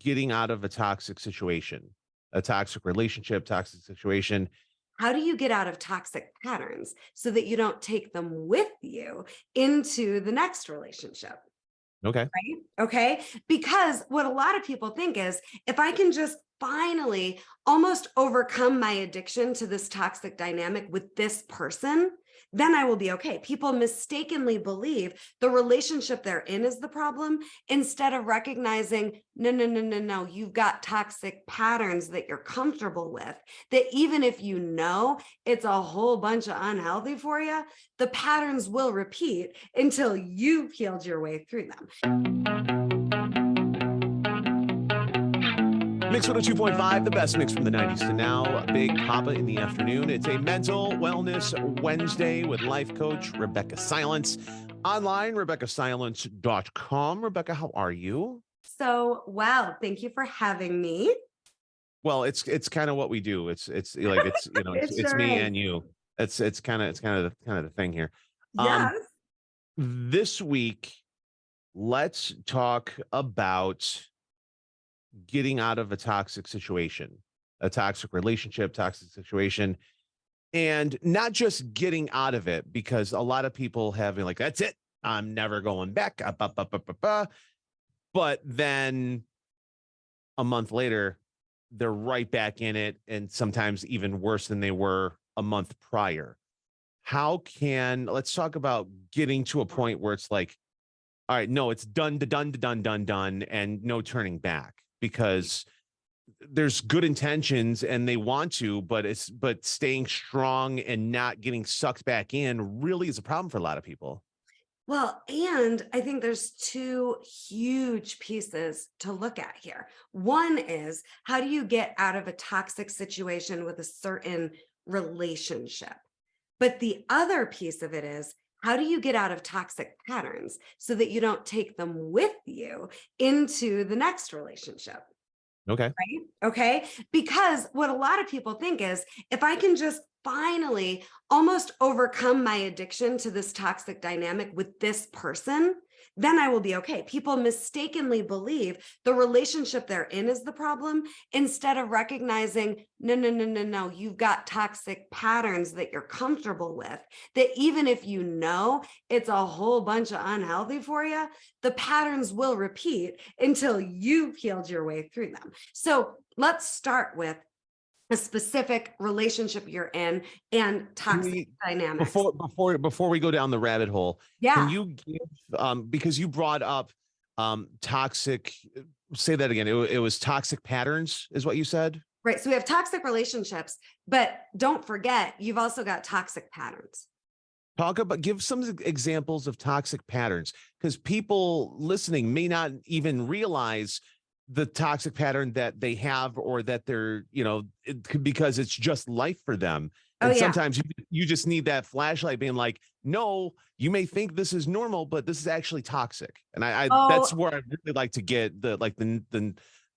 getting out of a toxic situation, a toxic relationship, toxic situation. How do you get out of toxic patterns so that you don't take them with you into the next relationship? Okay. Right? Okay. Because what a lot of people think is if I can just finally almost overcome my addiction to this toxic dynamic with this person, then I will be okay. People mistakenly believe the relationship they're in is the problem instead of recognizing, no, no, no, no, no, you've got toxic patterns that you're comfortable with, that even if you know it's a whole bunch of unhealthy for you, the patterns will repeat until you've healed your way through them. Mix 102.5, the best mix from the 90s to now. Big Poppa in the afternoon. It's a mental wellness Wednesday with life coach Rebeccah Silence. Online, RebeccahSilence.com. Rebecca, how are you? So, wow, thank you for having me. Well, it's kind of what we do. It's like It it's sure me is. and you. It's kind of the thing here. Um, Yes. this week, let's talk about getting out of a toxic situation, a toxic relationship, toxic situation, and not just getting out of it, because a lot of people have been like, that's it. I'm never going back. But then a month later, they're right back in it, and sometimes even worse than they were a month prior. Let's talk about getting to a point where it's like, all right, no, it's done, done, done, done, done, and no turning back, because there's good intentions and they want to, but staying strong and not getting sucked back in really is a problem for a lot of people. Well, and I think there's two huge pieces to look at here. One is how do you get out of a toxic situation with a certain relationship? But the other piece of it is how do you get out of toxic patterns so that you don't take them with you into the next relationship? Okay. Right? Okay. Because what a lot of people think is if I can just finally almost overcome my addiction to this toxic dynamic with this person, then I will be okay. People mistakenly believe the relationship they're in is the problem instead of recognizing, no, no, no, no, no, you've got toxic patterns that you're comfortable with, that even if you know it's a whole bunch of unhealthy for you, the patterns will repeat until you've healed your way through them. So let's start with a specific relationship you're in and Can toxic we dynamics. before we go down the rabbit hole, can Yeah. you give because you brought up toxic, say that again. It was toxic patterns, is what you said? Right. So we have toxic relationships, but don't forget, you've also got toxic patterns. Give some examples of toxic patterns, because people listening may not even realize the toxic pattern that they have, or that they're, because it's just life for them. Oh, And yeah. sometimes you just need that flashlight being like, no, you may think this is normal, but this is actually toxic. And I that's Oh, where I really like to get the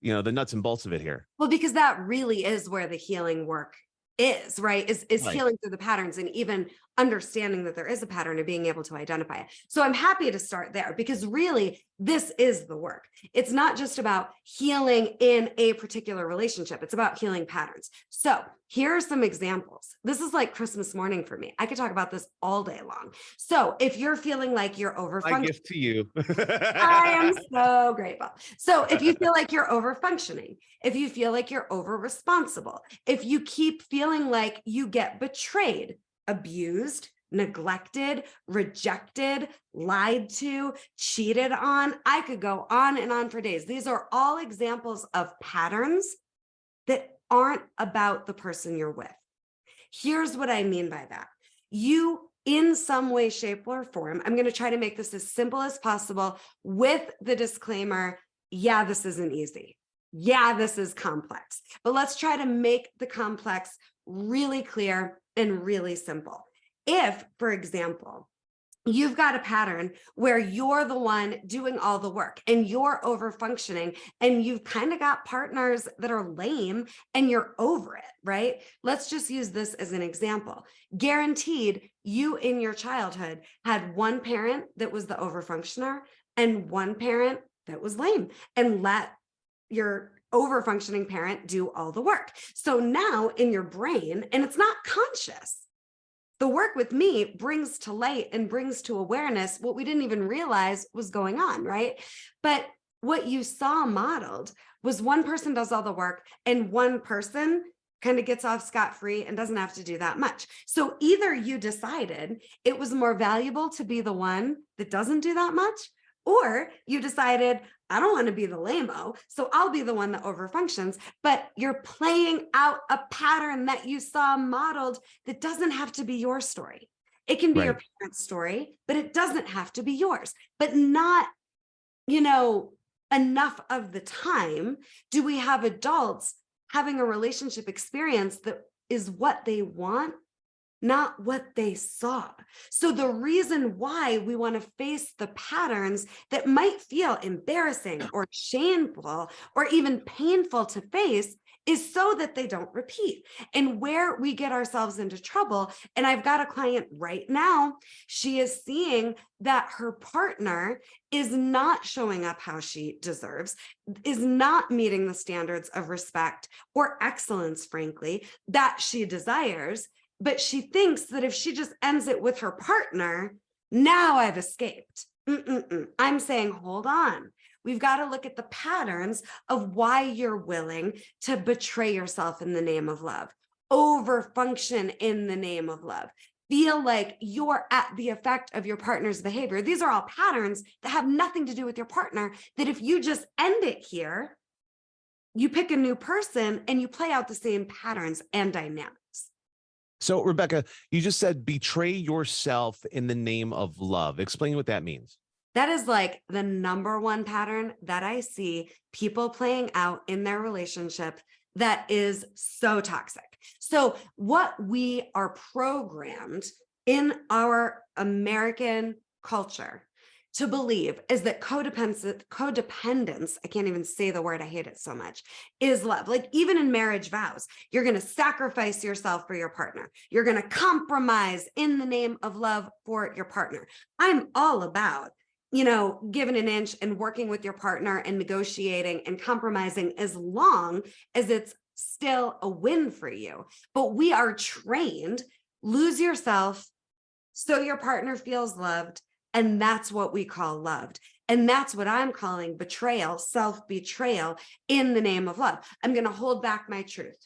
nuts and bolts of it here. well, because that really is where the healing work is, right? Is Right. healing through the patterns and even understanding that there is a pattern and being able to identify it. So I'm happy to start there because really this is the work. It's not just about healing in a particular relationship. It's about healing patterns. So here are some examples. This is like Christmas morning for me. I could talk about this all day long. So if you're feeling like you're My overfunctioning, gift to you. I am so grateful. So if you feel like you're over functioning, if you feel like you're over responsible, if you keep feeling like you get betrayed, abused, neglected, rejected, lied to, cheated on, I could go on and on for days. These are all examples of patterns that aren't about the person you're with. Here's what I mean by that. You, in some way, shape, or form, I'm going to try to make this as simple as possible with the disclaimer, yeah, this isn't easy. Yeah, this is complex. But let's try to make the complex really clear and really simple. If, for example, you've got a pattern where you're the one doing all the work and you're over functioning and you've kind of got partners that are lame and you're over it, right? Let's just use this as an example. Guaranteed, you in your childhood had one parent that was the over functioner and one parent that was lame, and let your over functioning parent do all the work. So now in your brain, and it's not conscious, the work with me brings to light and brings to awareness what we didn't even realize was going on, right? But what you saw modeled was one person does all the work and one person kind of gets off scot-free and doesn't have to do that much. So either you decided it was more valuable to be the one that doesn't do that much, or you decided, I don't want to be the lame-o, so I'll be the one that overfunctions. But you're playing out a pattern that you saw modeled that doesn't have to be your story. It can be your Right. parents' story, but it doesn't have to be yours. But not, enough of the time do we have adults having a relationship experience that is what they want, not what they saw. So the reason why we want to face the patterns that might feel embarrassing or shameful or even painful to face is so that they don't repeat. And where we get ourselves into trouble, and I've got a client right now, she is seeing that her partner is not showing up how she deserves, is not meeting the standards of respect or excellence, frankly, that she desires. But she thinks that if she just ends it with her partner, now I've escaped. I'm saying, hold on. We've got to look at the patterns of why you're willing to betray yourself in the name of love, overfunction in the name of love, feel like you're at the effect of your partner's behavior. These are all patterns that have nothing to do with your partner, that if you just end it here, you pick a new person and you play out the same patterns and dynamics. So, Rebeccah, you just said betray yourself in the name of love. Explain what that means. That is like the number one pattern that I see people playing out in their relationship that is so toxic. So what we are programmed in our American culture to believe is that codependence, I can't even say the word, I hate it so much, is love. Like even in marriage vows, you're going to sacrifice yourself for your partner. You're going to compromise in the name of love for your partner. I'm all about giving an inch and working with your partner and negotiating and compromising as long as it's still a win for you. But we are trained, lose yourself so your partner feels loved. And that's what we call loved. And that's what I'm calling betrayal, self-betrayal in the name of love. I'm going to hold back my truth.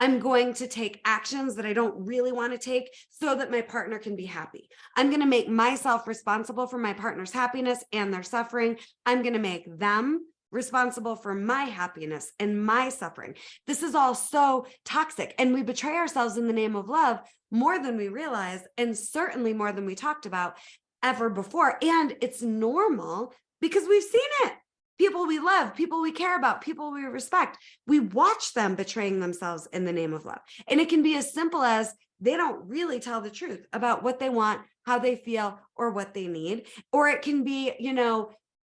I'm going to take actions that I don't really want to take so that my partner can be happy. I'm going to make myself responsible for my partner's happiness and their suffering. I'm going to make them responsible for my happiness and my suffering. This is all so toxic. And we betray ourselves in the name of love more than we realize, and certainly more than we talked about ever before. And it's normal because we've seen it. People we love, people we care about, people we respect. We watch them betraying themselves in the name of love. And it can be as simple as they don't really tell the truth about what they want, how they feel, or what they need. Or it can be,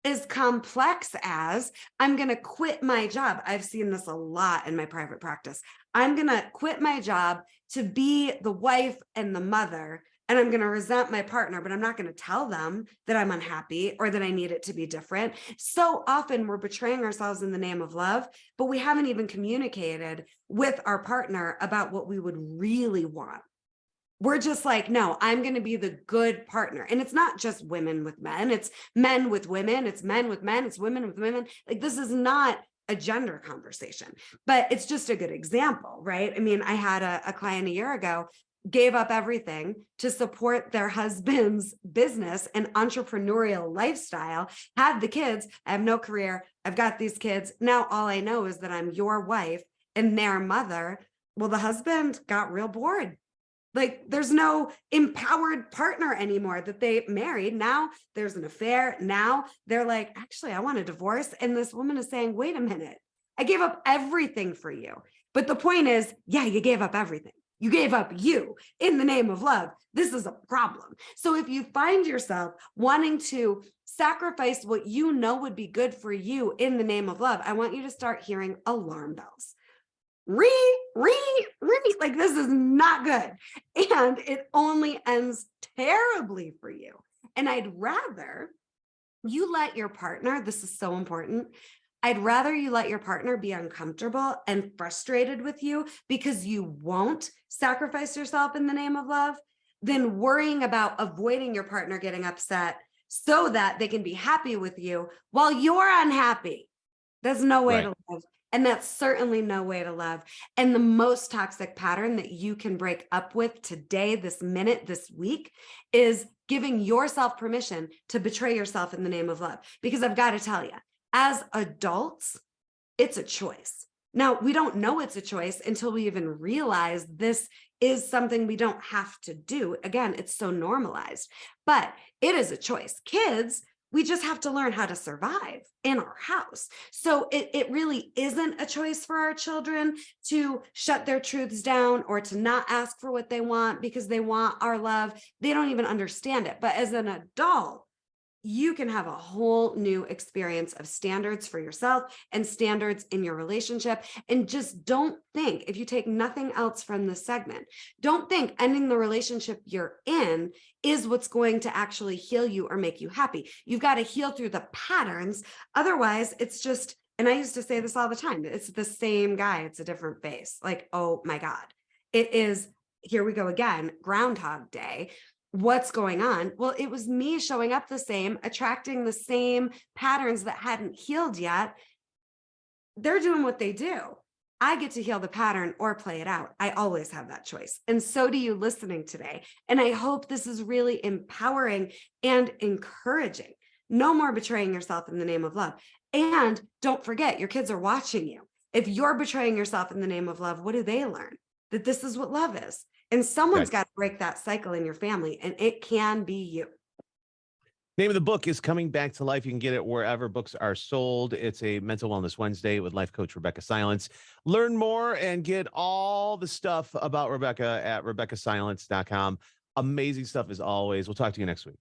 as complex as I'm going to quit my job. I've seen this a lot in my private practice. I'm going to quit my job to be the wife and the mother, and I'm going to resent my partner, but I'm not going to tell them that I'm unhappy or that I need it to be different. So often we're betraying ourselves in the name of love, but we haven't even communicated with our partner about what we would really want. We're just like, no, I'm going to be the good partner. And it's not just women with men. It's men with women. It's men with men. It's women with women. Like this is not a gender conversation, but it's just a good example, right? I mean, I had a client a year ago, gave up everything to support their husband's business and entrepreneurial lifestyle, had the kids. I have no career. I've got these kids. Now all I know is that I'm your wife and their mother. Well, the husband got real bored. Like there's no empowered partner anymore that they married. Now there's an affair. Now they're like, actually, I want a divorce. And this woman is saying, wait a minute, I gave up everything for you. But the point is, yeah, you gave up everything. You gave up you in the name of love. This is a problem. So if you find yourself wanting to sacrifice what you know would be good for you in the name of love, I want you to start hearing alarm bells. Like this is not good. And it only ends terribly for you. And I'd rather you let your partner, this is so important, I'd rather you let your partner be uncomfortable and frustrated with you because you won't sacrifice yourself in the name of love than worrying about avoiding your partner getting upset so that they can be happy with you while you're unhappy. There's no way Right. to love. And that's certainly no way to love. And the most toxic pattern that you can break up with today, this minute, this week is giving yourself permission to betray yourself in the name of love. Because I've got to tell you, as adults, it's a choice. Now, we don't know it's a choice until we even realize this is something we don't have to do. Again, it's so normalized, but it is a choice. Kids, we just have to learn how to survive in our house. So it really isn't a choice for our children to shut their truths down or to not ask for what they want because they want our love. They don't even understand it. But as an adult, you can have a whole new experience of standards for yourself and standards in your relationship. And just don't think, if you take nothing else from this segment, don't think ending the relationship you're in is what's going to actually heal you or make you happy. You've got to heal through the patterns. Otherwise, it's just, and I used to say this all the time, it's the same guy, it's a different face. Like, oh my God, it is, here we go again, Groundhog Day. What's going on? Well, it was me showing up the same, attracting the same patterns that hadn't healed yet. They're doing what they do. I get to heal the pattern or play it out. I always have that choice. And so do you listening today. And I hope this is really empowering and encouraging. No more betraying yourself in the name of love. And don't forget, your kids are watching you. If you're betraying yourself in the name of love, what do they learn? That this is what love is. And someone's Right. got to break that cycle in your family, and it can be you. Name of the book is Coming Back to Life. You can get it wherever books are sold. It's a Mental Wellness Wednesday with life coach Rebeccah Silence. Learn more and get all the stuff about Rebeccah at RebeccahSilence.com. Amazing stuff as always. We'll talk to you next week.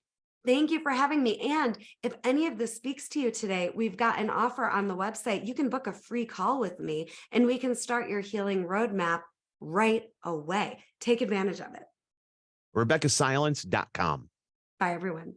Thank you for having me. And if any of this speaks to you today, we've got an offer on the website. You can book a free call with me, and we can start your healing roadmap right away. Take advantage of it. RebeccahSilence.com. Bye, everyone.